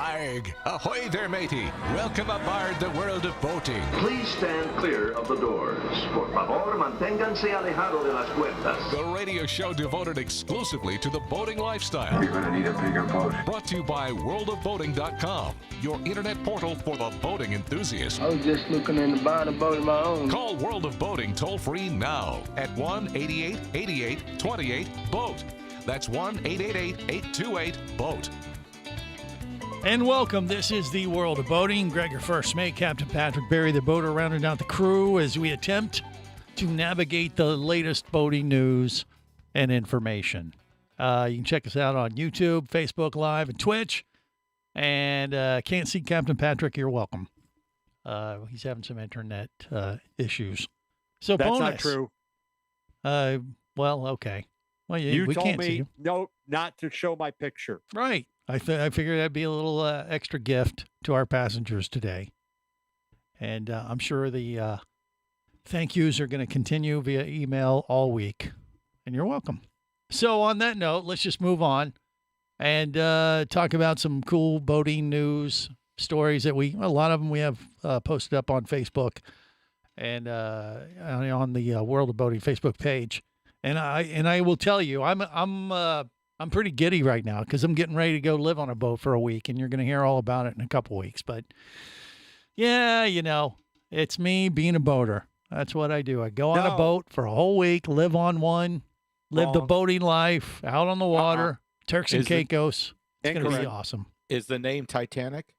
Arg! Ahoy there, matey! Welcome aboard the world of boating. Please stand clear of the doors. Por favor, manténganse alejado de las puertas. The radio show devoted exclusively to the boating lifestyle. You're gonna need a bigger boat. Brought to you by worldofboating.com, your internet portal for the boating enthusiast. I was just looking into buying a boat of my own. Call World of Boating toll-free now at 1-8888-28-BOAT. That's 1-888-828-BOAT. And welcome. This is the World of Boating. Gregor First Mate, Captain Patrick Barry, the boater, rounding out the crew as we attempt to navigate the latest boating news and information. You can check us out on YouTube, Facebook Live, and Twitch. And can't see Captain Patrick, you're welcome. He's having some internet issues. So That's bonus. not true. Well, okay. Well, You we told can't see me you. no, not to show my picture. Right. I figured that'd be a little extra gift to our passengers today. And I'm sure the thank yous are going to continue via email all week. And you're welcome. So on that note, let's just move on and talk about some cool boating news stories that a lot of them we have posted up on Facebook and on the World of Boating Facebook page. And I will tell you, I'm pretty giddy right now because I'm getting ready to go live on a boat for a week, and you're going to hear all about it in a couple weeks. But yeah, it's me being a boater. That's what I do. I go on a boat for a whole week, live on one, live the boating life, out on the water, Turks and Caicos. It's going to be awesome. Is the name Titanic?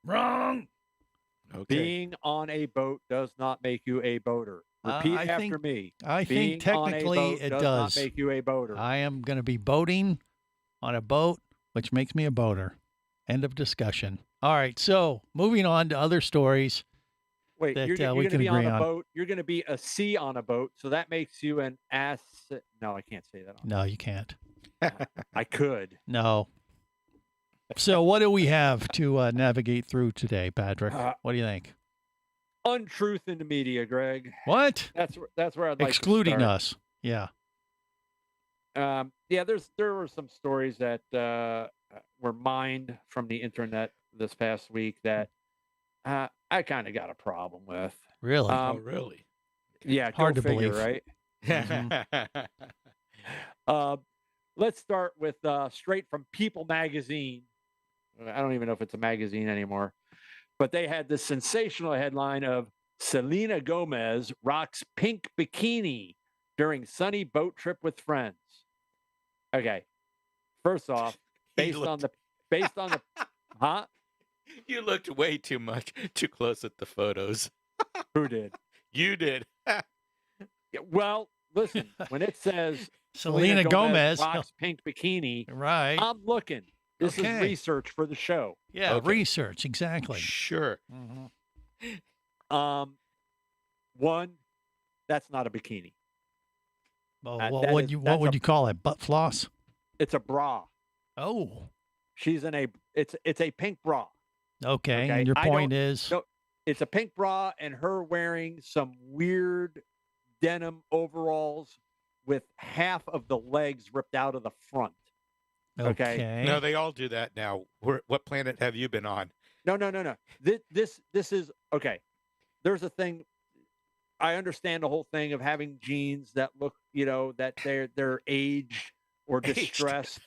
Wrong. Okay. Being on a boat does not make you a boater. Repeat after me. I Being think technically on a boat it does does. not make you a boater. I am going to be boating on a boat, which makes me a boater. End of discussion. All right, so moving on to other stories. Wait, that, you're we going to can be on agree a on. boat. You're going to be a C on a boat, so that makes you an ass. No, I can't say that. No, you can't. I could. No. So what do we have to navigate through today, Patrick? What do you think? Untruth in the media, Greg. What? That's where I'd like Excluding to start. us. Yeah. There were some stories that were mined from the internet this past week that I kind of got a problem with. Really? Really? Yeah, Hard go to figure, believe. right? Let's start with straight from People magazine. I don't even know if it's a magazine anymore, but they had this sensational headline of Selena Gomez rocks pink bikini during sunny boat trip with friends. Okay, first off, based on the, huh? You looked way too close at the photos. Who did? You did. Yeah, well, listen, when it says Selena Gomez rocks pink bikini, right. I'm looking. This Okay. is research for the show. Yeah, Okay. research, exactly. Sure. Mm-hmm. One, that's not a bikini. Well, that what is- would that's you a- call it? Butt floss? It's a bra. Oh, She's in a it's a pink bra. okay. Okay, And your I point don't- is, no, It's a pink bra and her wearing some weird denim overalls with half of the legs ripped out of the front. okay. okay. No, they all do that now. What planet have you been on? No. This is okay. There's a thing. I understand the whole thing of having jeans that look, that they're aged or Aged. distressed.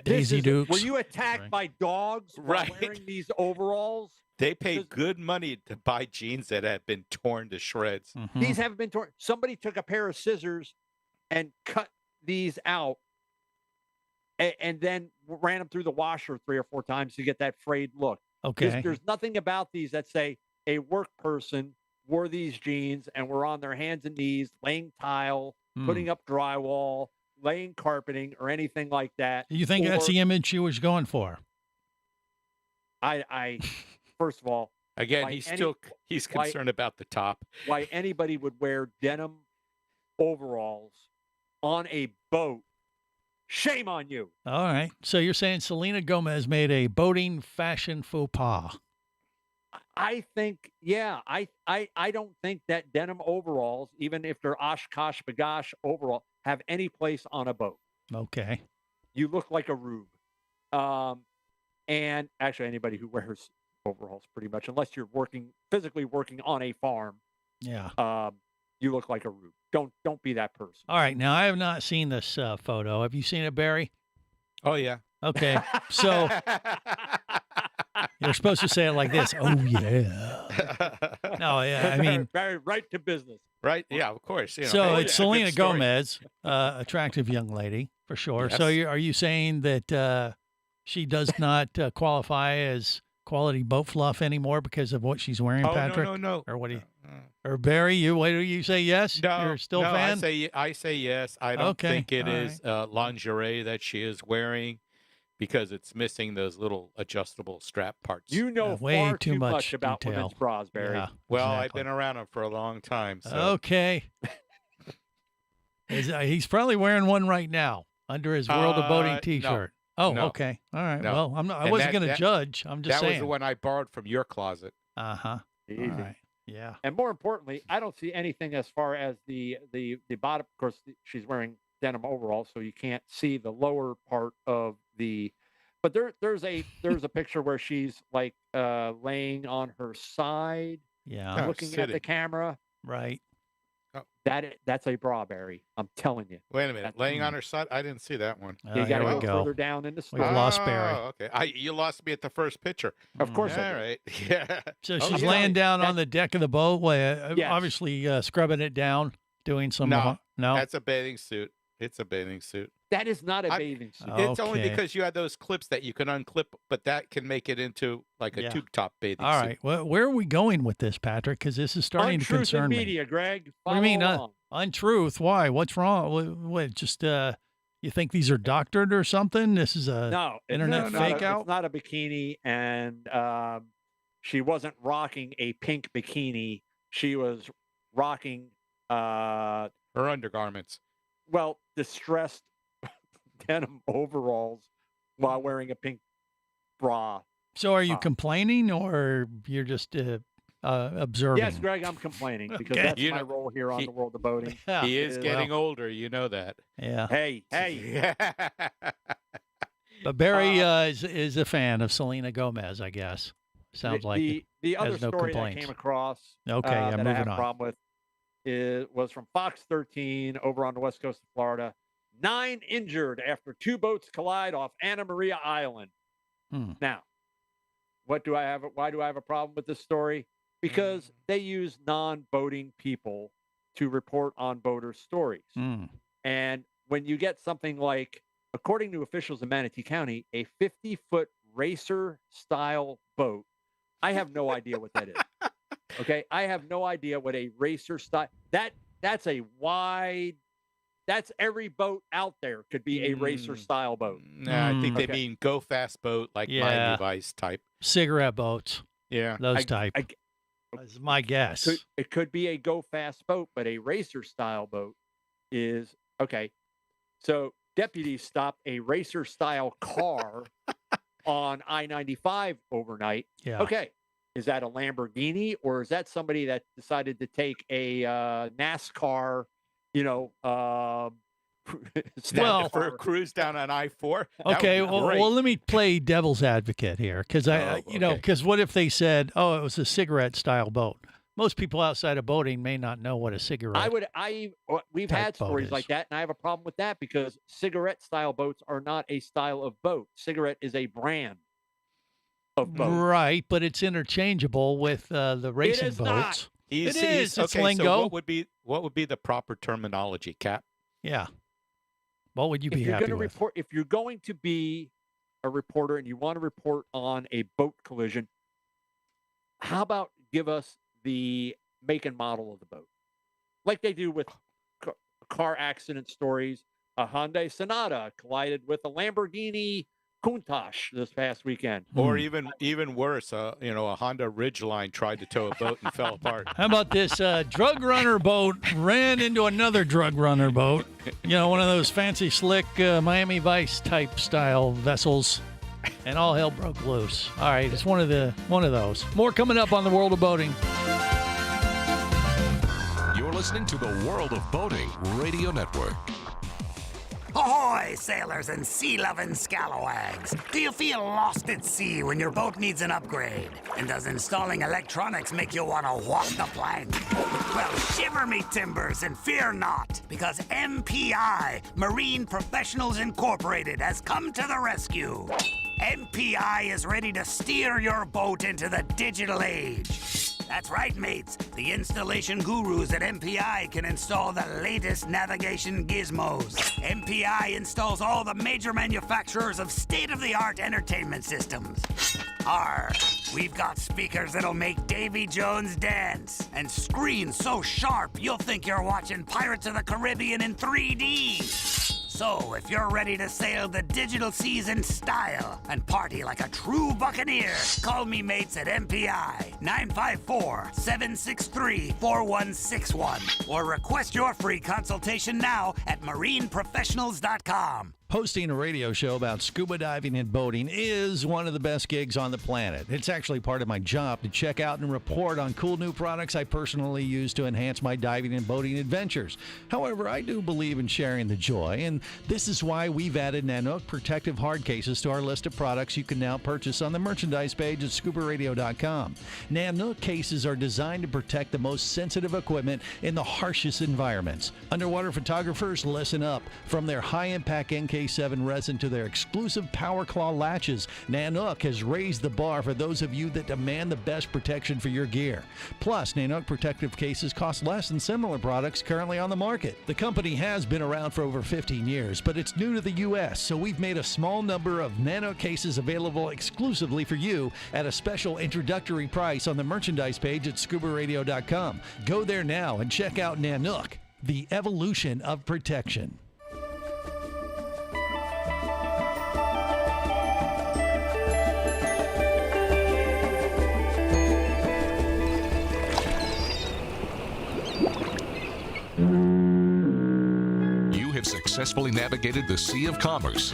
Daisy Dukes. Were you attacked Right. by dogs while Right. wearing these overalls? They pay Because- good money to buy jeans that have been torn to shreds. Mhm. These haven't been torn. Somebody took a pair of scissors and cut these out and then ran them through the washer 3 or 4 times to get that frayed look. Okay. There's nothing about these that say a work person wore these jeans and were on their hands and knees laying tile, putting up drywall, laying carpeting, or anything like that. You think that's or- the image she was going for? I first of all, Again, Why he's any- he's why- concerned about the top. why anybody would wear denim overalls on a boat? Shame on you. All right. So you're saying Selena Gomez made a boating fashion faux pas? I think, yeah, I don't think that denim overalls, even if they're Oshkosh Bagosh overall, have any place on a boat. Okay. You look like a rube. and actually anybody who wears overalls, pretty much, unless you're physically working on a farm, Yeah. you look like a rube. Don't be that person. All right. Now, I have not seen this photo. Have you seen it, Barry? Oh yeah. Okay. So you're supposed to say it like this. Oh, yeah. No, yeah, I mean, Very right to business. Right. Yeah. Of course. You know, so hey, it's a good Selena story. Gomez, attractive young lady for sure. So Yes. are you saying that she does not qualify as quality boat fluff anymore because of what she's wearing, Oh Patrick? no. Or what do you? No. Or Barry, what do you say? Yes, No, you're still no, a fan. I say yes. I don't Okay, think it all is lingerie that she is wearing because it's missing those little adjustable strap parts. You know way far too too much much about detail. women's bras, Barry. Yeah, well, I've exactly. been around them for a long time. So Okay. He's probably wearing one right now under his World of Boating no. T-shirt. Oh, No. okay. All right. No. Well, I And wasn't that- going to that- judge. I'm just that was saying. the one I borrowed from your closet. Uh-huh. Easy. All right. Yeah. And more importantly, I don't see anything as far as the bottom. Of course, she's wearing denim overalls, so you can't see the lower part of the. But there's a picture where she's like laying on her side, Yeah. Oh, looking at sitting. the camera. Right. That's a bra, Barry. I'm telling you. Wait a minute, That's- laying on her side. I didn't see that one. You got here to we go go. further down in the We've story. lost Barry. Okay, you lost me at the first picture. Of course, All I did. right. Yeah. So Oh, she's yeah. laying down That- on the deck of the boat, Yes. obviously scrubbing it down, doing some. No, No. That's a bathing suit. It's a bathing suit. That is not a I'm- bathing suit. It's only Okay. because you have those clips that you can unclip, but that can make it into like a Yeah. tube top bathing All suit. right. Well, where are we going with this, Patrick? Because this is starting to Untruth in concern me. media, Greg. What do you mean, Follow along. Untruth? Why? What's wrong? What? Just you think these are doctored or something? This is a No, it's internet not fake out? It's not a bikini, and she wasn't rocking a pink bikini. She was rocking, Her undergarments. distressed denim overalls while wearing a pink bra. So are you Wow. complaining or you're just observing? Yes, Greg, I'm complaining because Okay. that's You my know, role here on he- the World of Boating. Yeah. He is well- getting older. You know that. Yeah. Hey, hey, But Barry is a fan of Selena Gomez, I guess. Sounds like it. the other has no story that I complaints. came across Okay, yeah, that I moving have a on. problem with was from Fox 13 over on the west coast of Florida. 9 injured after 2 boats collide off Anna Maria Island. Hmm. Now, why do I have a problem with this story? Because they use non-boating people to report on boater stories. Mm. And when you get something like, according to officials in Manatee County, a 50-foot racer style boat, I have no idea what that is. Okay, I have no idea what a racer style. That's a wide. That's every boat out there could be a racer Mm. style boat. Nah, I think they Okay. mean go fast boat, like Yeah. Miami Vice type. Cigarette boats, Yeah. those I- type. I- That's my guess. It could be a go fast boat, but a racer style boat is okay. So deputies stopped a racer style car on I-95 overnight. Yeah. Okay. Is that a Lamborghini or is that somebody that decided to take a NASCAR, Well- for a cruise down on I-4. that would Okay, be well, great. let me play devil's advocate here, because Oh, okay. because what if they said, "Oh, it was a cigarette-style boat"? Most people outside of boating may not know what a cigarette. we've type had boat stories is. like that, and I have a problem with that because cigarette style boats are not a style of boat. Cigarette is a brand of boat. Right, but it's interchangeable with the racing is not. boats. He's- It he's- is, it's okay, lingo. So what would be the proper terminology, Cap? Yeah. What would you be If you're happy going to with? report, if you're going to be a reporter and you want to report on a boat collision, how about give us the make and model of the boat, like they do with car accident stories? A Hyundai Sonata collided with a Lamborghini Countach this past weekend. Or Hmm. even worse, a Honda Ridgeline tried to tow a boat and fell apart. How about this drug runner boat ran into another drug runner boat? One of those fancy, slick Miami Vice type style vessels, and all hell broke loose. All right, it's one of those. More coming up on the World of Boating. You're listening to the World of Boating Radio Network. Ahoy, sailors and sea-loving scalawags! Do you feel lost at sea when your boat needs an upgrade? And does installing electronics make you want to walk the plank? Well, shiver me timbers and fear not, because MPI, Marine Professionals Incorporated, has come to the rescue. MPI is ready to steer your boat into the digital age. That's right, mates. The installation gurus at MPI can install the latest navigation gizmos. MPI installs all the major manufacturers of state-of-the-art entertainment systems. We've got speakers that'll make Davy Jones dance, and screens so sharp you'll think you're watching Pirates of the Caribbean in 3D. So, if you're ready to sail the digital seas in style and party like a true buccaneer, call me mates at MPI 954-763-4161 or request your free consultation now at marineprofessionals.com. Hosting a radio show about scuba diving and boating is one of the best gigs on the planet. It's actually part of my job to check out and report on cool new products I personally use to enhance my diving and boating adventures. However, I do believe in sharing the joy, and this is why we've added Nanook protective hard cases to our list of products you can now purchase on the merchandise page at scubaradio.com. Nanook cases are designed to protect the most sensitive equipment in the harshest environments. Underwater photographers, listen up. From their high-impact NK7 resin to their exclusive Power Claw latches, Nanook has raised the bar for those of you that demand the best protection for your gear. Plus, Nanook protective cases cost less than similar products currently on the market. The company has been around for over 15 years, but it's new to the U.S., so we've made a small number of Nanook cases available exclusively for you at a special introductory price on the merchandise page at scubaradio.com. Go there now and check out Nanook, the evolution of protection. You have successfully navigated the Sea of Commerce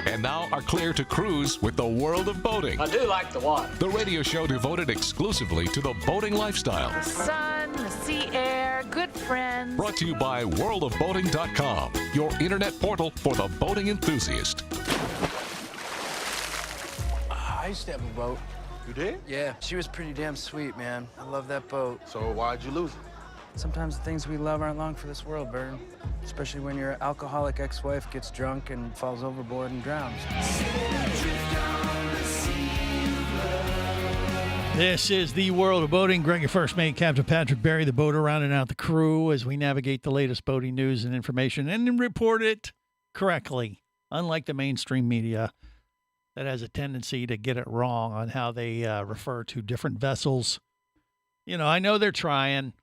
and now are clear to cruise with the World of Boating. I do like the water. The radio show devoted exclusively to the boating lifestyle. The sun, the sea air, good friends. Brought to you by worldofboating.com, your internet portal for the boating enthusiast. I used to have a boat. You did? Yeah, she was pretty damn sweet, man. I love that boat. So why'd you lose it? Sometimes the things we love aren't long for this world, Bird. Especially when your alcoholic ex-wife gets drunk and falls overboard and drowns. This is the World of Boating. Greg, your first mate, Captain Patrick Barry, the boater, rounding out the crew as we navigate the latest boating news and information and report it correctly, unlike the mainstream media that has a tendency to get it wrong on how they refer to different vessels. You know, I know they're trying,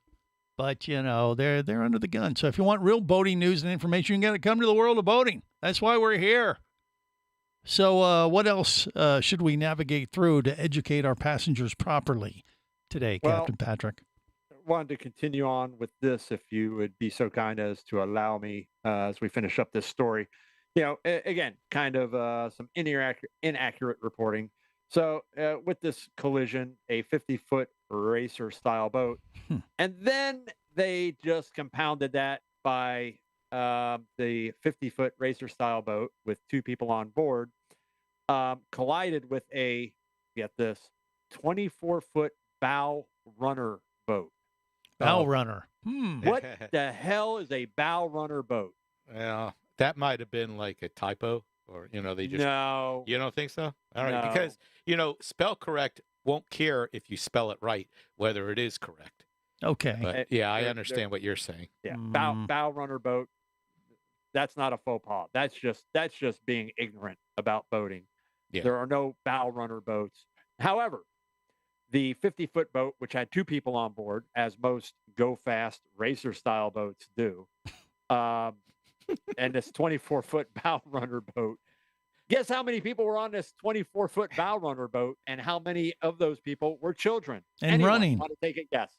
but, you know, they're under the gun. So if you want real boating news and information, you got to come to the World of Boating. That's why we're here. So what else should we navigate through to educate our passengers properly today, Captain Patrick? I wanted to continue on with this, if you would be so kind as to allow me as we finish up this story. You know, again, kind of some inaccurate reporting. So with this collision, a 50-foot racer-style boat, and then they just compounded that by the 50-foot racer-style boat with two people on board, collided with a, get this, 24-foot bow runner boat. Bow runner. What the hell is a bow runner boat? Yeah, that might have been like a typo, or, you know, they just... No. You don't think so? All right, No. because, you know, spell correct won't care if you spell it right, whether it is correct. Okay. But, yeah, I understand what you're saying. Yeah, bow runner boat. That's not a faux pas. That's just being ignorant about boating. Yeah. There are no bow runner boats. However, the 50-foot boat, which had two people on board, as most go fast racer style boats do, and this 24-foot bow runner boat. Guess how many people were on this 24-foot bow runner boat, and how many of those people were children? And Anyone running. want to take a guess?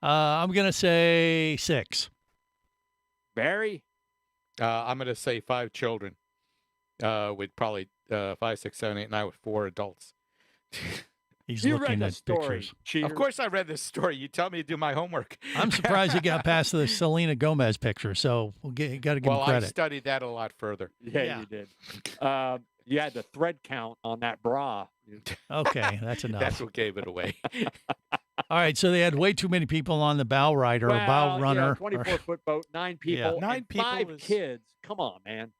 I'm going to say 6. Barry? I'm going to say 5 children with probably 5, 6, 7, 8, 9 with 4 adults. He's You looking read the at story, pictures. cheater. Of course, I read this story. You tell me to do my homework. I'm surprised he got past the Selena Gomez picture. So got to give him Well, I credit. studied that a lot further. Yeah, Yeah. you did. You had the thread count on that bra. Okay, that's enough. That's what gave it away. All right, so they had way too many people on the bow rider or bow Well, runner. 24-foot boat, 9 people, Yeah. 9 and people 5 is- kids. Come on, man.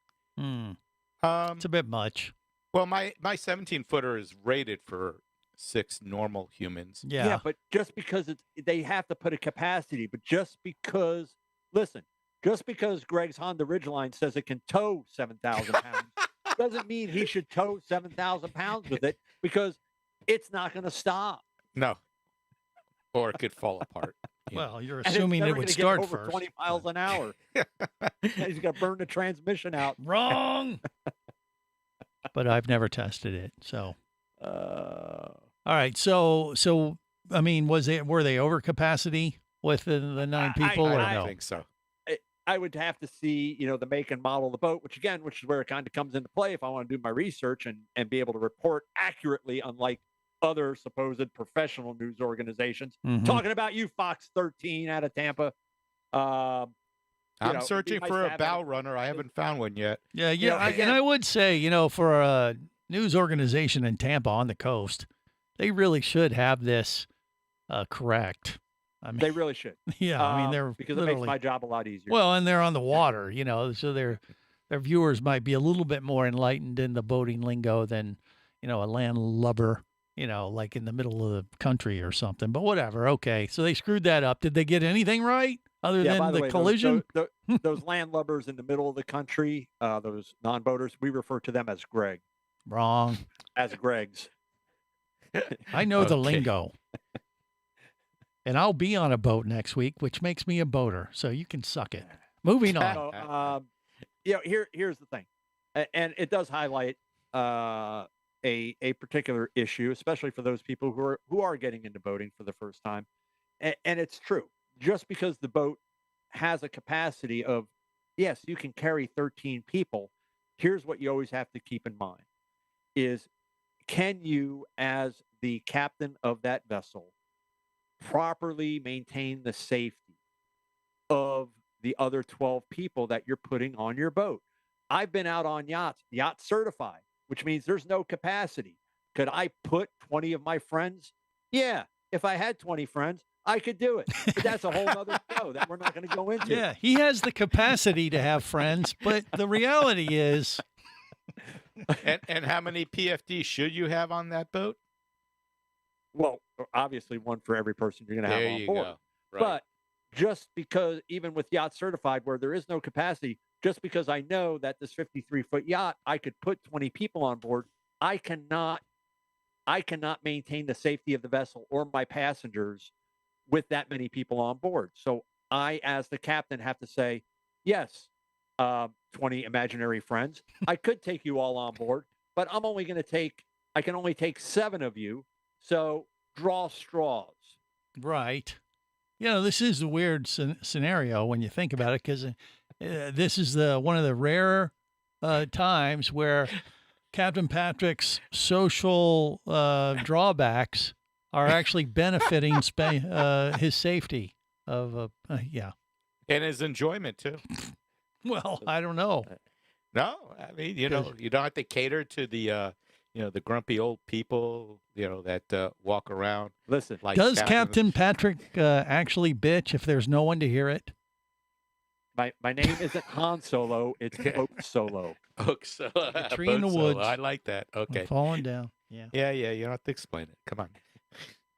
It's a bit much. Well, my 17-footer is rated for 6 normal humans. Yeah. But just because they have to put a capacity, but just because, listen, just because Greg's Honda Ridgeline says it can tow 7,000 pounds doesn't mean he should tow 7,000 pounds with it, because it's not going to stop. No. Or it could fall apart. you know. Well, you're And it's assuming never it would gonna get start over first. 20 miles an hour. He's going to burn the transmission out. Wrong. But I've never tested it. So, all right. So I mean, were they over capacity with the 9 people I or don't no? think so. I would have to see, the make and model of the boat, which is where it kind of comes into play if I want to do my research and be able to report accurately, unlike other supposed professional news organizations. Mhm. Talking about you, Fox 13 out of Tampa. I'm it'd be searching nice for to a have bow it. runner. I haven't found one yet. Yeah, You know, and again- I would say, for a news organization in Tampa on the coast, they really should have this correct. I mean, They really should. yeah, I mean, they're because it literally makes my job a lot easier. well, and they're on the water, so their viewers might be a little bit more enlightened in the boating lingo than, a landlubber, like in the middle of the country or something. But whatever. Okay, so they screwed that up. Did they get anything right other yeah, than by the way, collision? those landlubbers in the middle of the country, those non-boaters, we refer to them as Greg, Wrong. as Gregs. I know the Okay. lingo. And I'll be on a boat next week, which makes me a boater. So you can suck it. Moving on. So, here's the thing, and it does highlight a particular issue, especially for those people who are getting into boating for the first time. And it's true. Just because the boat has a capacity of, yes, you can carry 13 people. Here's what you always have to keep in mind: is can you, as the captain of that vessel, properly maintain the safety of the other 12 people that you're putting on your boat? I've been out on yachts, yacht certified, which means there's no capacity. Could I put 20 of my friends? Yeah. If I had 20 friends, I could do it. But that's a whole other show that we're not going to go into. Yeah, he has the capacity to have friends, but the reality is, And how many PFD should you have on that boat? Well, obviously one for every person you're going to have There on you board. go. Right. But just because, even with yacht certified, where there is no capacity, just because I know that this 53-foot yacht, I could put 20 people on board, I cannot maintain the safety of the vessel or my passengers with that many people on board. So I, as the captain, have to say, yes, 20 imaginary friends, I could take you all on board, but I can only take 7 of you. So draw straws. right. This is a weird scenario when you think about it, because this is one of the rare times where Captain Patrick's social drawbacks are actually benefiting his safety of yeah. And his enjoyment too. Well, I don't know. No, I mean, you don't have to cater to the the grumpy old people, that walk around. Listen, Like Does Captain Patrick actually bitch if there's no one to hear it? my name isn't Han Solo, it's Boat Solo. Hooks? a tree in the woods. I like that. Okay. Falling down. Yeah. Yeah, you don't have to explain it. Come on.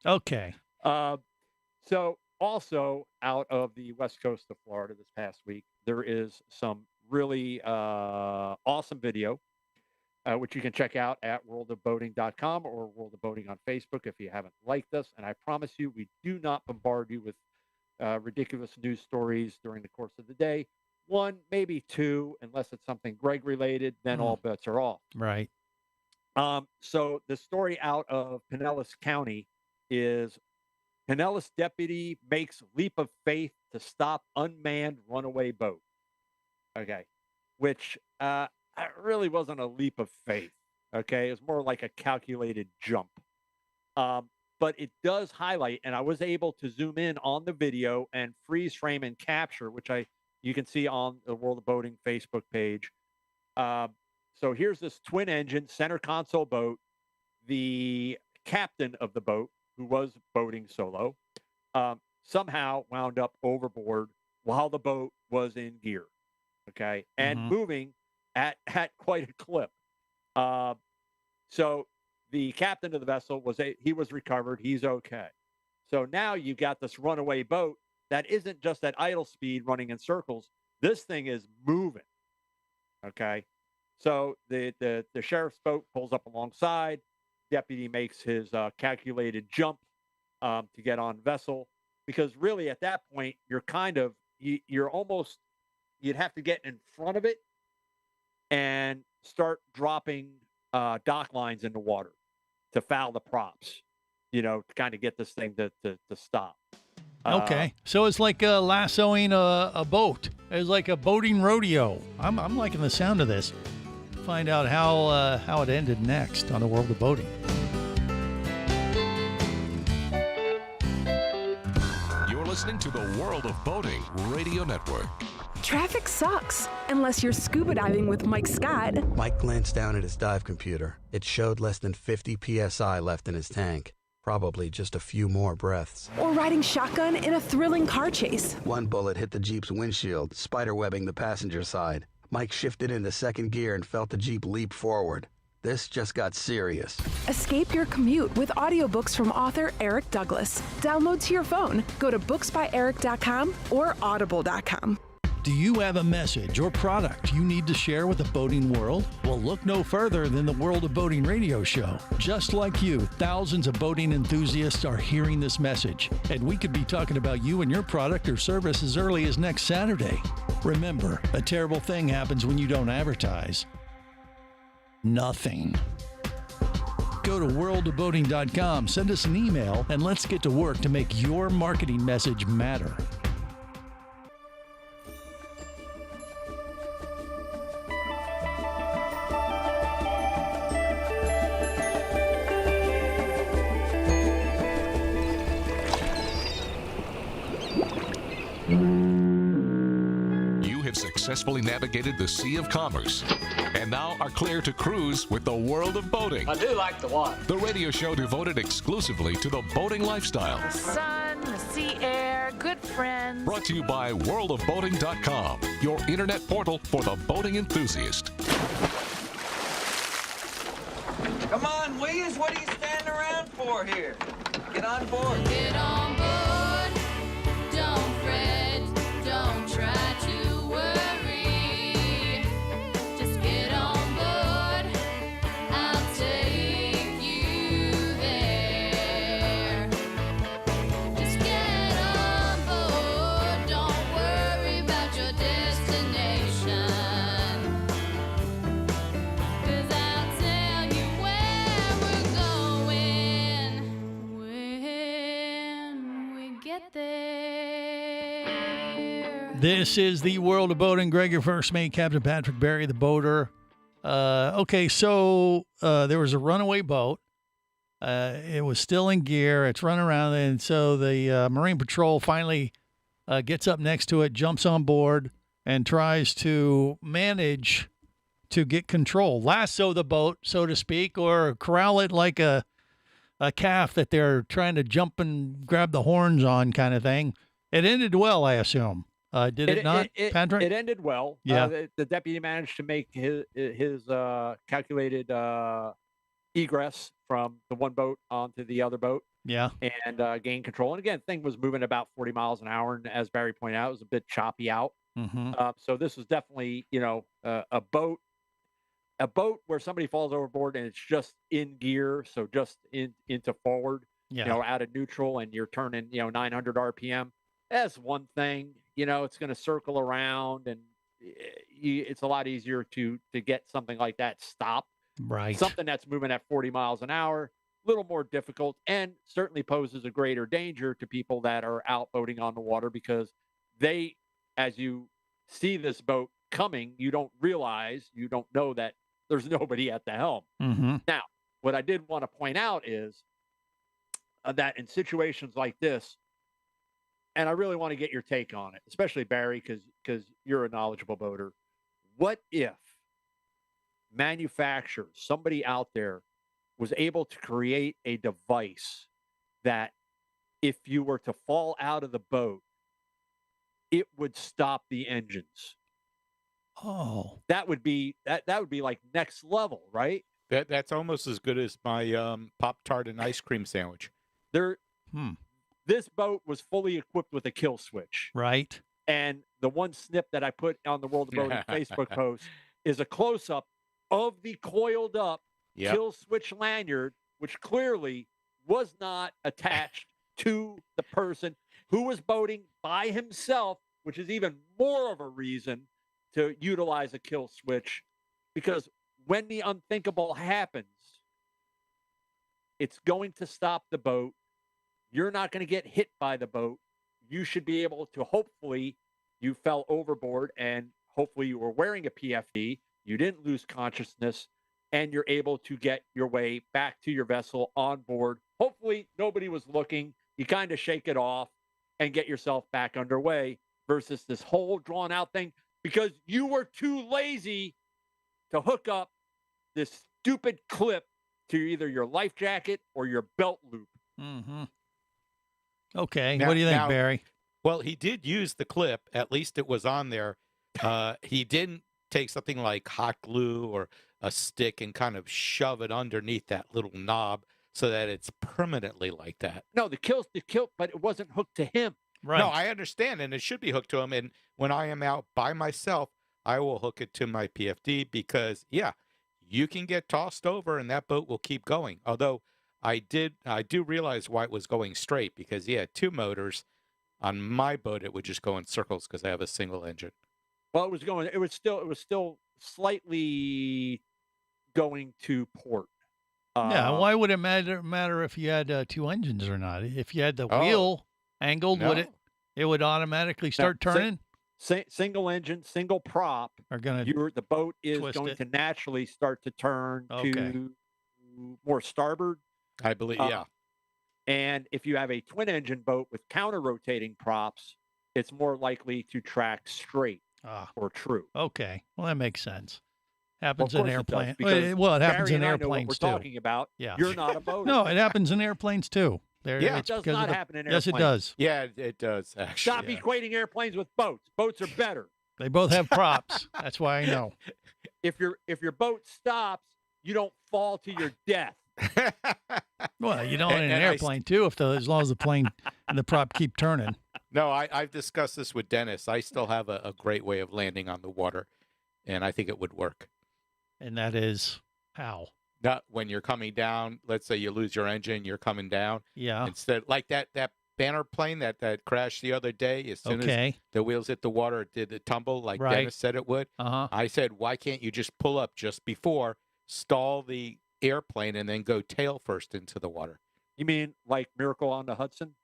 Okay. So also out of the west coast of Florida this past week, there is some really awesome video, which you can check out at worldofboating.com or World of Boating on Facebook if you haven't liked us. And I promise you, we do not bombard you with ridiculous news stories during the course of the day. 1, maybe 2, unless it's something Greg related, then all bets are off. Right. So the story out of Pinellas County is Pinellas deputy makes leap of faith to stop unmanned runaway boat. Okay. Which really wasn't a leap of faith. Okay. It was more like a calculated jump. But it does highlight, and I was able to zoom in on the video and freeze frame and capture, which you can see on the World of Boating Facebook page. So here's this twin engine center console boat. The captain of the boat, who was boating solo, somehow wound up overboard while the boat was in gear. Okay. And moving at quite a clip. So the captain of the vessel he was recovered. He's okay. So now you've got this runaway boat that isn't just at idle speed running in circles. This thing is moving. Okay. So the sheriff's boat pulls up alongside. Deputy makes his calculated jump to get on vessel, because really at that point you're kind of you'd have to get in front of it and start dropping dock lines in the water to foul the props, to kind of get this thing to stop. Okay, so it's like lassoing a boat. It's like a boating rodeo. I'm liking the sound of this. Find out how it ended next on the World of Boating. You're listening to the World of Boating Radio Network. Traffic sucks, unless you're scuba diving with Mike Scott. Mike glanced down at his dive computer. It showed less than 50 psi left in his tank. Probably just a few more breaths. Or riding shotgun in a thrilling car chase. One bullet hit the Jeep's windshield, spiderwebbing the passenger side. Mike shifted into second gear and felt the Jeep leap forward. This just got serious. Escape your commute with audiobooks from author Eric Douglas. Download to your phone. Go to booksbyeric.com or audible.com. Do you have a message or product you need to share with the boating world? Well, look no further than the World of Boating radio show. Just like you, thousands of boating enthusiasts are hearing this message, and we could be talking about you and your product or service as early as next Saturday. Remember, a terrible thing happens when you don't advertise. Nothing. Go to worldofboating.com, send us an email, and let's get to work to make your marketing message matter. Successfully navigated the Sea of Commerce and now are clear to cruise with the World of Boating. I do like the water. The radio show devoted exclusively to the boating lifestyle. The sun, the sea air, good friends. Brought to you by worldofboating.com, your internet portal for the boating enthusiast. Come on, Williams, what are you standing around for here? Get on board. Get on board. Don't fret. Don't try to worry. This is the World of Boating. Greg, your first mate, Captain Patrick Barry, the boater. Okay, so there was a runaway boat. It was still in gear. It's running around, and so the Marine Patrol finally gets up next to it, jumps on board, and tries to manage to get control, lasso the boat, so to speak, or corral it like a calf that they're trying to jump and grab the horns on, kind of thing. It ended well, I assume. Did it not, Patrick? It ended well. Yeah. The deputy managed to make his calculated egress from the one boat onto the other boat. Yeah. And gain control. And again, thing was moving about 40 miles an hour. And as Barry pointed out, it was a bit choppy out. Mm-hmm. So this was definitely, a boat where somebody falls overboard and it's just in gear. So just into forward, out of neutral, and you're turning, 900 RPM. That's one thing. It's going to circle around, and it's a lot easier to get something like that stopped. Right. Something that's moving at 40 miles an hour, a little more difficult, and certainly poses a greater danger to people that are out boating on the water, because they, as you see this boat coming, you don't know that there's nobody at the helm. Mm-hmm. Now, what I did want to point out is that in situations like this, and I really want to get your take on it, especially Barry, because you're a knowledgeable boater. What if manufacturers, somebody out there, was able to create a device that if you were to fall out of the boat, it would stop the engines? Oh, That would be like next level, right? That's almost as good as my Pop-Tart and ice cream sandwich. This boat was fully equipped with a kill switch. right. And the one snip that I put on the World of Boating Facebook post is a close-up of the coiled up kill switch lanyard, which clearly was not attached to the person who was boating by himself, which is even more of a reason to utilize a kill switch, because when the unthinkable happens, it's going to stop the boat. You're not going to get hit by the boat. You should be able to, hopefully, you fell overboard and hopefully you were wearing a PFD. You didn't lose consciousness and you're able to get your way back to your vessel on board. Hopefully, nobody was looking. You kind of shake it off and get yourself back underway versus this whole drawn out thing because you were too lazy to hook up this stupid clip to either your life jacket or your belt loop. Mm-hmm. Okay. Now- what do you think, now- Barry? Well, he did use the clip. At least it was on there. He didn't take something like hot glue or a stick and kind of shove it underneath that little knob so that it's permanently like that. No, the kill, but it wasn't hooked to him. Right. No, I understand, and it should be hooked to him. And when I am out by myself, I will hook it to my PFD because, you can get tossed over and that boat will keep going. Although I do realize why it was going straight because, two motors. On my boat, it would just go in circles because I have a single engine. Well, it was still slightly going to port. Yeah. Why would it matter if you had two engines or not? If you had the wheel angled, No. it would automatically start turning? Single engine, single prop. Are gonna the boat is twist going it? to naturally start to turn to more starboard. I believe, And if you have a twin engine boat with counter rotating props, it's more likely to track straight or true. Okay. Well, that makes sense. Happens Well, in of course it does, airplanes. because Well, it happens Barry in and I know what airplanes we're too. talking about. Yeah. You're not a boater. No, it happens in airplanes too. Yeah, it it's does because not of happen in Yes, it airplanes. does. Yeah, it does, actually. Stop equating airplanes with boats. Boats are better. They both have props. That's why I know. If your boat stops, you don't fall to your death. Well, you don't in an And I airplane too, as long as the plane and the prop keep turning. No, I've discussed this with Dennis. I still have a great way of landing on the water, and I think it would work. And that is how? Not when you're coming down. Let's say you lose your engine, you're coming down. Yeah. Instead, like that Banner plane that crashed the other day. As soon as the wheels hit the water, it did the tumble like Right. Dennis said it would. Uh-huh. I said, why can't you just pull up just before, stall the airplane, and then go tail first into the water? You mean like Miracle on the Hudson?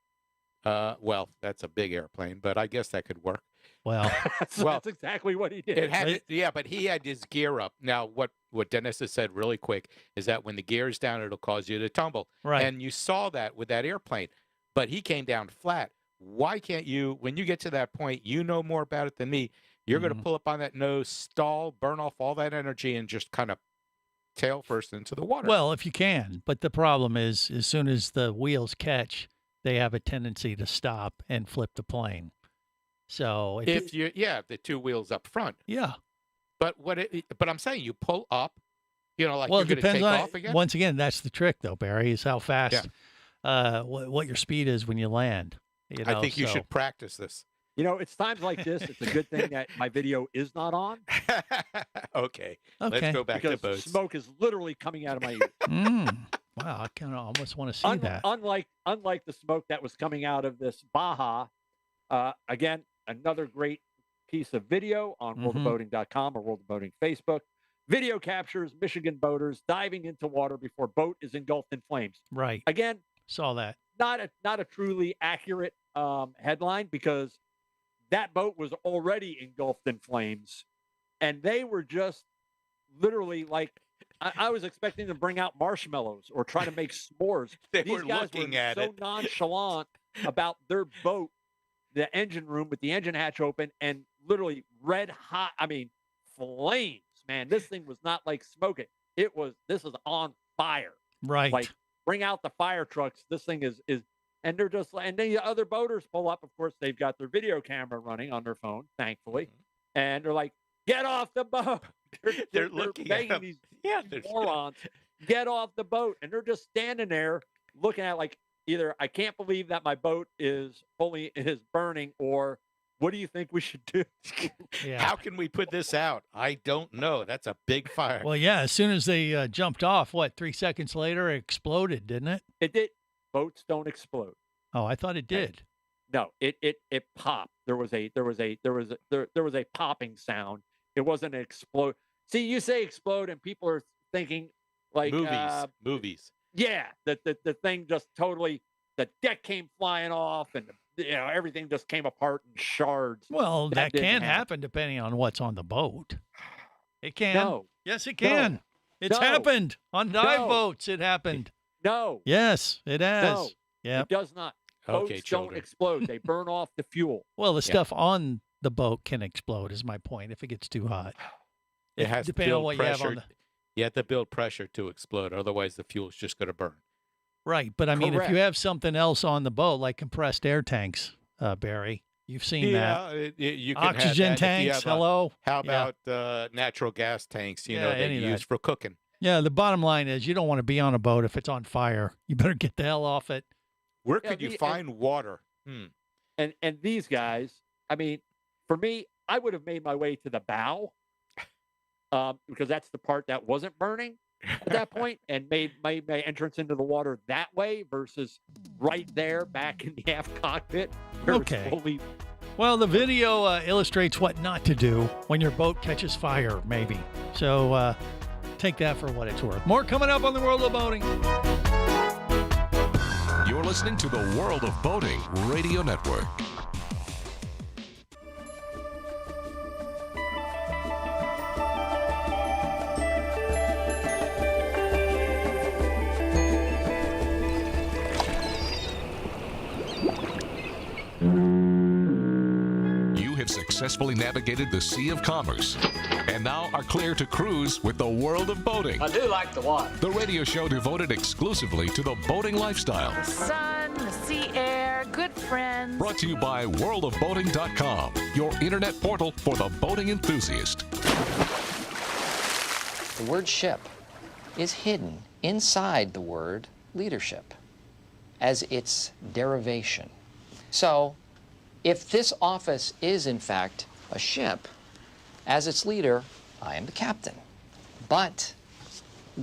Well, that's a big airplane, but I guess that could work. Well, that's exactly what he did. It had, but he had his gear up. Now, what Dennis has said really quick is that when the gear is down, it'll cause you to tumble. Right. And you saw that with that airplane, but he came down flat. Why can't you, when you get to that point, you know more about it than me, you're going to pull up on that nose, stall, burn off all that energy, and just kind of tail first into the water. Well, if you can. But the problem is, as soon as the wheels catch, they have a tendency to stop and flip the plane. So if you, the two wheels up front. Yeah. But but I'm saying you pull up, like well, you're it going to depends take on off again. Once again, that's the trick, though, Barry, is how fast, what your speed is when you land. I think you should practice this. It's times like this. It's a good thing that my video is not on. Okay. Let's go back to because boats. smoke is literally coming out of my ear. Wow, I kind of almost want to see that. Unlike the smoke that was coming out of this Baja, again, another great piece of video on worldofboating.com or World of Boating Facebook. Video captures Michigan boaters diving into water before boat is engulfed in flames. Right. Again, saw that. Not a truly accurate headline because that boat was already engulfed in flames, and they were just literally like I was expecting to bring out marshmallows or try to make s'mores. They These were guys looking were at so it. nonchalant about their boat, the engine room with the engine hatch open and literally red hot. I mean, flames, man. This thing was not like smoking. This is on fire. Right. Like, bring out the fire trucks. This thing is, and they're just, and then the other boaters pull up. Of course, they've got their video camera running on their phone, thankfully. And they're like, get off the boat. They're looking at begging them. these Yeah, morons, get off the boat. And they're just standing there looking at like, either I can't believe that my boat is burning, or what do you think we should do? Yeah. How can we put this out? I don't know. That's a big fire. Well, yeah, as soon as they jumped off, 3 seconds later, it exploded, didn't it? It did. Boats don't explode. Oh, I thought it did. No, it popped. There was a popping sound. It wasn't an explode. See, you say explode, and people are thinking like movies. Yeah, the thing just totally, the deck came flying off, and everything just came apart in shards. Well, that didn't can happen depending on what's on the boat. It can. No. Yes, it can. No. It's No. happened on dive No. boats. It happened. No. Yes, it has. No. Yeah. It does not. Boats don't children. explode. They burn off the fuel. Well, the stuff on the boat can explode. Is my point. If it gets too hot, It has to depending on build what pressure. you have on the. You have to build pressure to explode. Otherwise, the fuel's just going to burn. Right, but I mean, if Correct. you have something else on the boat, like compressed air tanks, Barry, you've seen that. You can have Oxygen that if you tanks. have a- Hello. How Yeah. about natural gas tanks? You Yeah, know, that any you of use that. for cooking. Yeah, the bottom line is you don't want to be on a boat if it's on fire. You better get the hell off it. Where Yeah, could you the- find water? And these guys, I mean, for me, I would have made my way to the bow, because that's the part that wasn't burning at that point, and made my entrance into the water that way versus right there back in the aft cockpit. Where it's Okay. fully- Well, the video illustrates what not to do when your boat catches fire, maybe. So take that for what it's worth. More coming up on the World of Boating. You're listening to the World of Boating Radio Network. You have successfully navigated the Sea of Commerce and now are clear to cruise with the World of Boating. I do like the water. The radio show devoted exclusively to the boating lifestyle. The sun, the sea air, good friends. Brought to you by worldofboating.com, your internet portal for the boating enthusiast. The word ship is hidden inside the word leadership as its derivation. So, if this office is in fact a ship, as its leader, I am the captain. But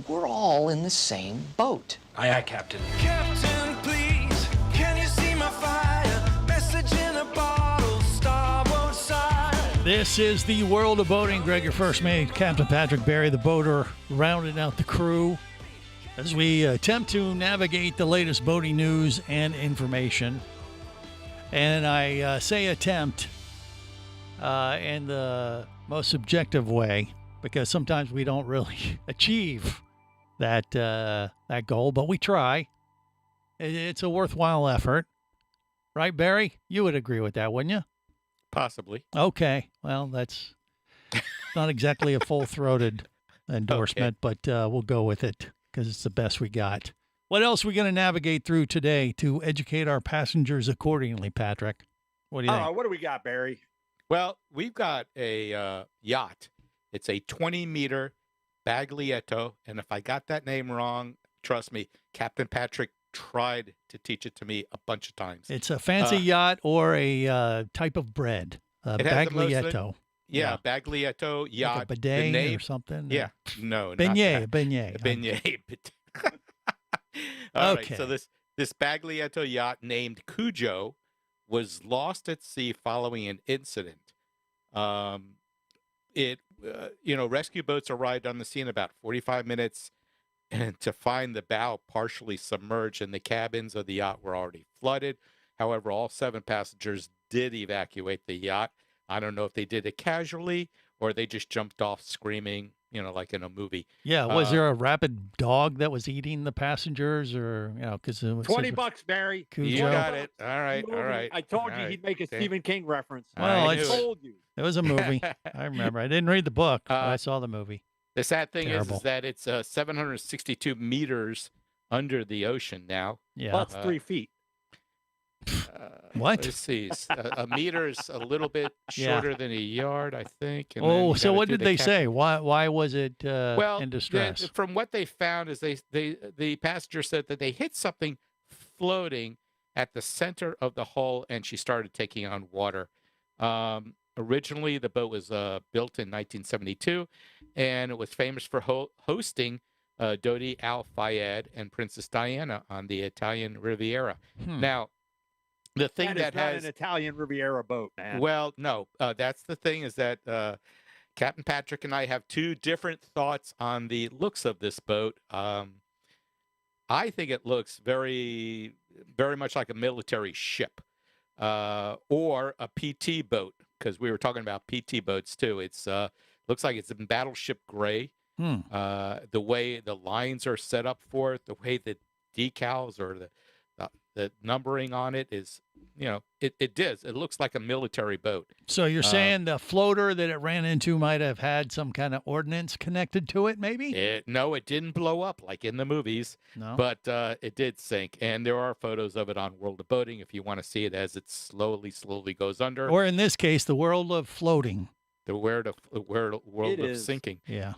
we're all in the same boat. Aye, aye, Captain. Captain, please, can you see my fire? Message in a bottle, starboard side. This is the World of Boating. Greg, your first mate, Captain Patrick Barry, the boater, rounding out the crew as we attempt to navigate the latest boating news and information. And I say attempt in the most subjective way, because sometimes we don't really achieve that goal, but we try. It's a worthwhile effort. Right, Barry? You would agree with that, wouldn't you? Possibly. Okay. Well, that's not exactly a full-throated endorsement, but we'll go with it because it's the best we got. What else are we going to navigate through today to educate our passengers accordingly, Patrick? What do you think? What do we got, Barry? Well, we've got a yacht. It's a 20-meter Baglietto, and if I got that name wrong, trust me, Captain Patrick tried to teach it to me a bunch of times. It's a fancy yacht or a type of bread, It has the most- Baglietto. Yeah, Baglietto yacht. Like a The bidet name- or something? Yeah, no, not Beignet, that. beignet. Beignet. All right, Okay. so this Baglietto yacht named Cujo was lost at sea following an incident. Rescue boats arrived on the scene about 45 minutes and to find the bow partially submerged and the cabins of the yacht were already flooded. However, all 7 passengers did evacuate the yacht. I don't know if they did it casually or they just jumped off screaming, like in a movie. Yeah, was there a rabid dog that was eating the passengers, or because it was $20, Barry. Cujo. You got it. All right, all Movie. right. I told all you right. he'd make a Okay. Stephen King reference. Well, I I knew it. told you. It was a movie. I remember. I didn't read the book, but I saw the movie. The sad thing is Terrible. that it's 762 meters under the ocean now. Yeah. Well, that's 3 feet. What? Let's see. A meter is a little bit Yeah. shorter than a yard, I think. and then Oh, you so gotta what do did the they cap- say? Why was it Well, in distress? from what they found is the passenger said that they hit something floating at the center of the hull, and she started taking on water. Originally, the boat was built in 1972, and it was famous for hosting Dodi Al-Fayed and Princess Diana on the Italian Riviera. Now, the thing That is that not has an Italian Riviera boat, man. well, no, that's the thing is that Captain Patrick and I have two different thoughts on the looks of this boat. I think it looks very, very much like a military ship or a PT boat, because we were talking about PT boats too. It's looks like it's in battleship gray. The way the lines are set up for it, the way the decals or the numbering on it is, it does. It looks like a military boat. So you're saying the floater that it ran into might have had some kind of ordnance connected to it, maybe? No, it didn't blow up like in the movies, No. but it did sink. And there are photos of it on World of Boating if you want to see it as it slowly goes under. Or in this case, the world of floating. The world It of is. sinking. Yeah.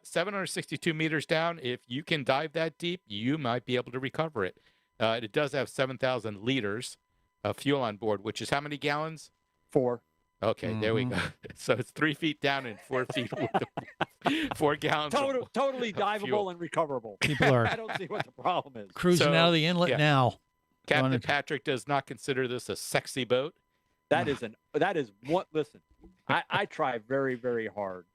762 meters down. If you can dive that deep, you might be able to recover it. It does have 7,000 liters of fuel on board, which is how many gallons? 4. Okay, there we go. So it's 3 feet down and 4 feet with 4 gallons. of Totally diveable fuel. and recoverable. People are I don't see what the problem is. cruising So, out of the inlet yeah. now. Captain Going to- Patrick does not consider this a sexy boat. That is what. Listen, I try very, very hard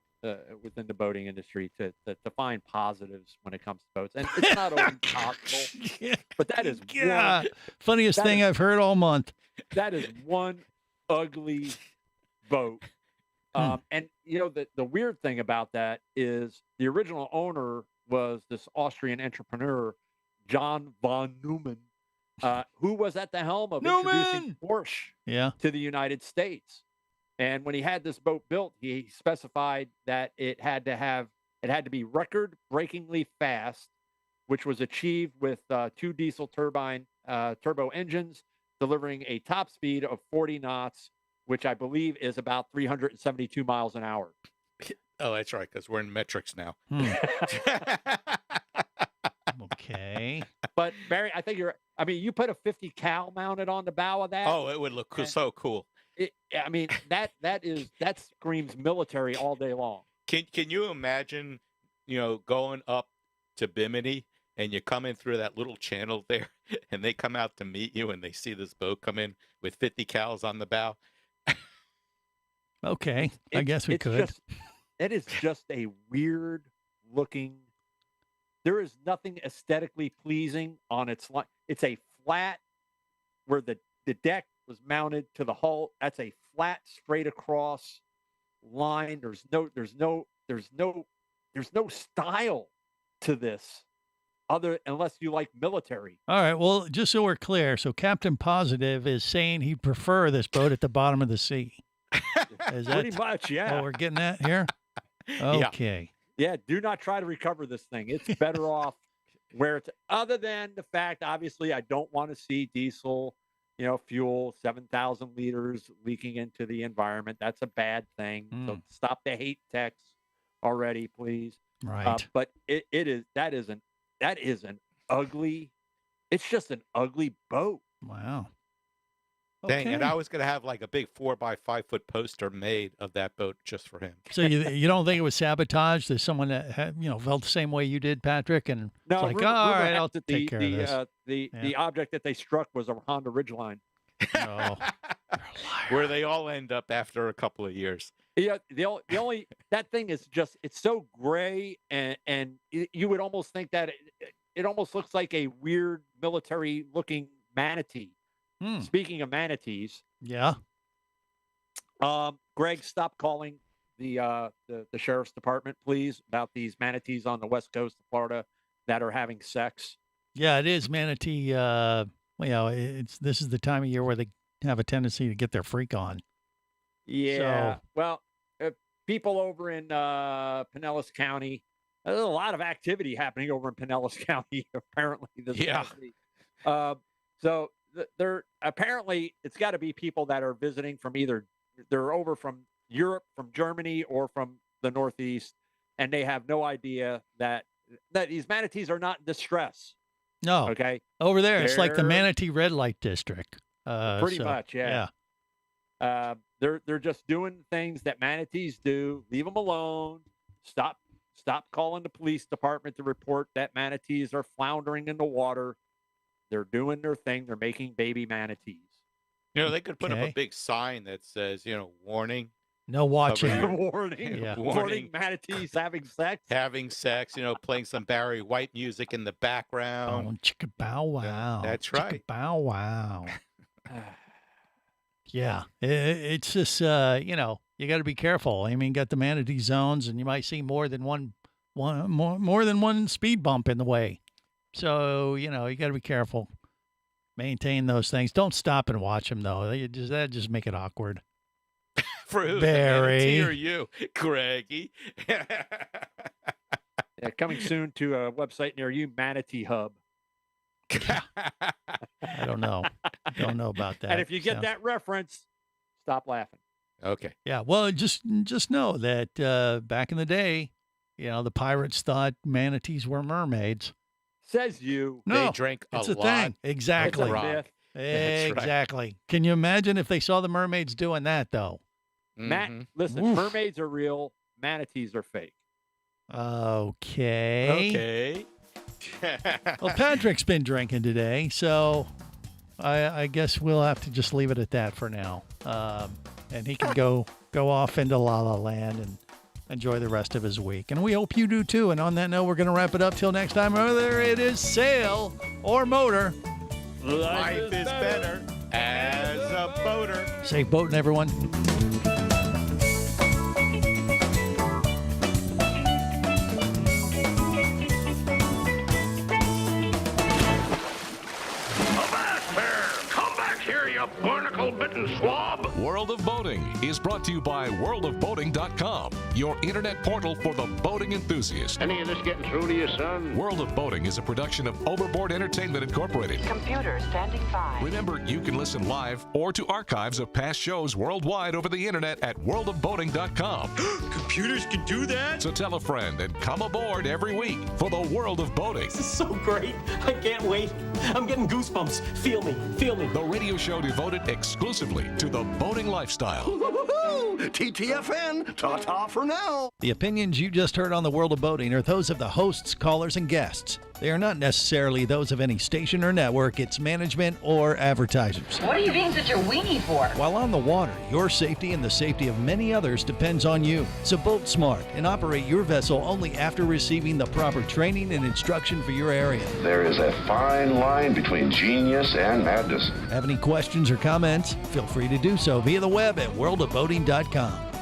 within the boating industry to find positives when it comes to boats, and it's not always possible. But that is Yeah. one, Funniest that thing is- I've heard all month. that is one ugly boat. And the weird thing about that is the original owner was this Austrian entrepreneur, John von Neumann, who was at the helm of introducing Porsche Yeah. to the United States. And when he had this boat built, he specified that it had to be record-breakingly fast, which was achieved with 2 diesel turbo engines, delivering a top speed of 40 knots, which I believe is about 372 miles an hour. Oh, that's right, because we're in metrics now. Okay. But Barry, you put a 50 cal mounted on the bow of that. Oh, it would look so cool. That screams military all day long. Can you imagine, going up to Bimini and you come in through that little channel there, and they come out to meet you, and they see this boat come in with 50 cals on the bow? Okay. I guess we could. It is just a weird looking. There is nothing aesthetically pleasing on its line. It's a flat where the deck was mounted to the hull. That's a flat, straight across line. There's no style to this, unless you like military. All right. Well, just so we're clear, so Captain Positive is saying he'd prefer this boat at the bottom of the sea. Is that Pretty much, yeah. what we're getting at here? Okay. Yeah, do not try to recover this thing. It's better off where it's, other than the fact, obviously, I don't want to see diesel, fuel, 7,000 liters leaking into the environment. That's a bad thing. So stop the hate text already, please. Right. But that is an ugly, it's just an ugly boat. Wow. Dang, and Okay. I was going to have like a big 4x5 foot poster made of that boat just for him. So you don't think it was sabotage? There's someone that had, felt the same way you did, Patrick, and No, it's like, rumor all right, has I'll it take care of this. The object that they struck was a Honda Ridgeline. Oh, Where they all end up after a couple of years. Yeah, the only that thing is just, it's so gray, and you would almost think that it almost looks like a weird military looking manatee. Speaking of manatees, yeah. Greg, stop calling the sheriff's department, please, about these manatees on the west coast of Florida that are having sex? Yeah, it is manatee. This is the time of year where they have a tendency to get their freak on. Yeah. So- Well, people over in Pinellas County, there's a lot of activity happening over in Pinellas County, apparently. This past week. So they're apparently it's got to be people that are visiting from either they're over from Europe, from Germany, or from the Northeast, and they have no idea that these manatees are not in distress. No. Okay. Over there, it's like the They're- Manatee Red Light District. Pretty much, yeah. They're just doing things that manatees do. Leave them alone. Stop calling the police department to report that manatees are floundering in the water. They're doing their thing. They're making baby manatees. They could put up Okay. a big sign that says, warning. No watching. Cover your- Warning. Yeah. Warning manatees having sex. Having sex, playing some Barry White music in the background. Oh, chicka bow wow. That's Chicka right. bow wow. Yeah, it's just you got to be careful. I mean, you got the manatee zones, and you might see more than one speed bump in the way. So you got to be careful. Maintain those things. Don't stop and watch them though. That just make it awkward. For who? Barry. The manatee or you, Greggy? Yeah, coming soon to a website near you, Manatee Hub. I don't know. Don't know about that. And if you get So- that reference, stop laughing. Okay. Yeah, well, just know that back in the day, the pirates thought manatees were mermaids. Says you. No, They drank it's a a lot thing. Exactly. It's a myth. That's right. Exactly. Can you imagine if they saw the mermaids doing that though? Listen, Oof. mermaids are real. Manatees are fake. Okay. Okay. Well, Patrick's been drinking today, so I guess we'll have to just leave it at that for now. And he can go off into La La Land and enjoy the rest of his week. And we hope you do too. And on that note, we're going to wrap it up till next time. Whether it is sail or motor. Life is better as a boater. Safe boating, everyone. Come back here, you barnacle-bitten swab! World of Boating is brought to you by worldofboating.com, your internet portal for the boating enthusiast. Any of this getting through to you, son? World of Boating is a production of Overboard Entertainment Incorporated. Computer standing by. Remember, you can listen live or to archives of past shows worldwide over the internet at worldofboating.com. Computers can do that? So tell a friend and come aboard every week for the World of Boating. This is so great. I can't wait. I'm getting goosebumps. Feel me. Feel me. The radio show devoted exclusively to the boating lifestyle. TTFN, ta-ta for now. The opinions you just heard on the World of Boating are those of the hosts, callers, and guests. They are not necessarily those of any station or network, its management, or advertisers. What are you being such a weenie for? While on the water, your safety and the safety of many others depends on you. So boat smart and operate your vessel only after receiving the proper training and instruction for your area. There is a fine line between genius and madness. Have any questions or comments? Feel free to do so via the web at worldofboating.com.